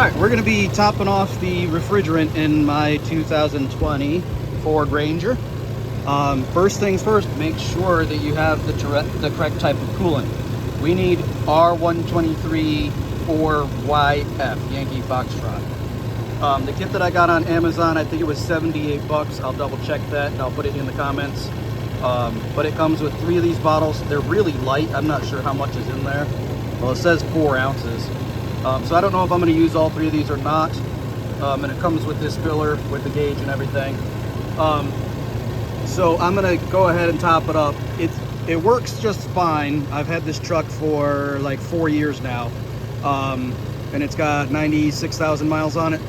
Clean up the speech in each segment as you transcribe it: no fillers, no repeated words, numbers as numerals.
right, we're going to be topping off the refrigerant in my 2020 Ford Ranger. First things first, make sure that you have the correct type of coolant. We need R1234YF, Yankee Foxtrot. The kit that I got on Amazon, I think it was 78 bucks. I'll double check that and I'll put it in the comments. But it comes with 3 of these bottles. They're really light. I'm not sure how much is in there. Well, it says 4 ounces. So I don't know if I'm going to use all 3 of these or not. And it comes with this filler with the gauge and everything. So I'm going to go ahead and top it up. It works just fine. I've had this truck for like 4 years now. And it's got 96,000 miles on it.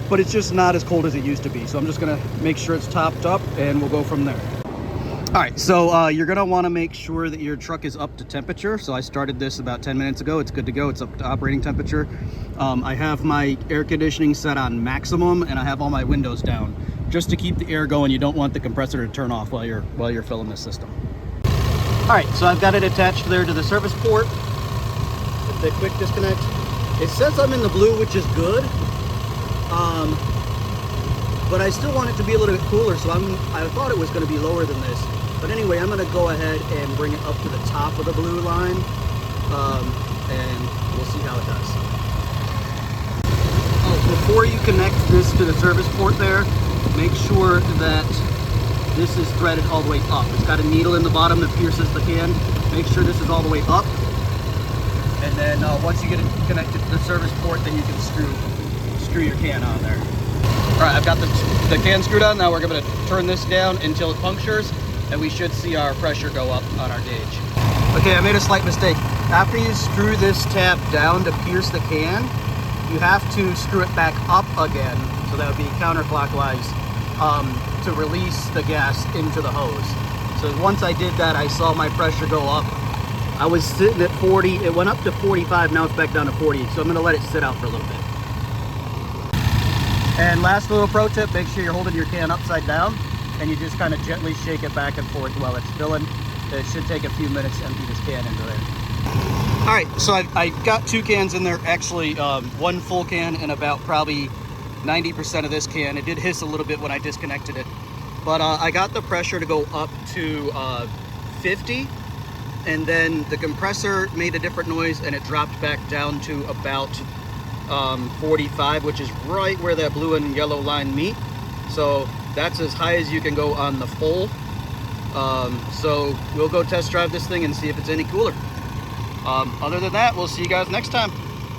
But it's just not as cold as it used to be. So I'm just going to make sure it's topped up and we'll go from there. All right, so you're gonna wanna make sure that your truck is up to temperature. So I started this about 10 minutes ago. It's good to go, it's up to operating temperature. I have my air conditioning set on maximum and I have all my windows down just to keep the air going. You don't want the compressor to turn off while you're filling the system. All right, so I've got it attached there to the service port. The quick disconnect. It says I'm in the blue, which is good. But I still want it to be a little bit cooler, so I thought it was going to be lower than this. But anyway, I'm going to go ahead and bring it up to the top of the blue line, and we'll see how it does. Oh, before you connect this to the service port there, make sure that this is threaded all the way up. It's got a needle in the bottom that pierces the can. Make sure this is all the way up. And then once you get it connected to the service port, then you can screw your can on there. All right, I've got the can screwed on. Now we're going to turn this down until it punctures, and we should see our pressure go up on our gauge. Okay, I made a slight mistake. After you screw this tab down to pierce the can, you have to screw it back up again, so that would be counterclockwise, to release the gas into the hose. So once I did that, I saw my pressure go up. I was sitting at 40. It went up to 45. Now it's back down to 40. So I'm going to let it sit out for a little bit. And last little pro tip, make sure you're holding your can upside down and you just kind of gently shake it back and forth while it's filling. It should take a few minutes to empty this can into there. All right, so I got 2 cans in there, actually 1 full can and about probably 90% of this can. It did hiss a little bit when I disconnected it, but I got the pressure to go up to 50, and then the compressor made a different noise and it dropped back down to about 45, which is right where that blue and yellow line meet. So that's as high as you can go on the full. So we'll go test drive this thing and see if it's any cooler. Other than that, we'll see you guys next time.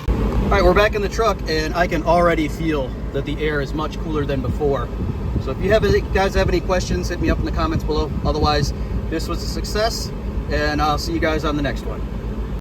All right, we're back in the truck and I can already feel that the air is much cooler than before. So if you guys have any questions, hit me up in the comments below. Otherwise, this was a success and I'll see you guys on the next one.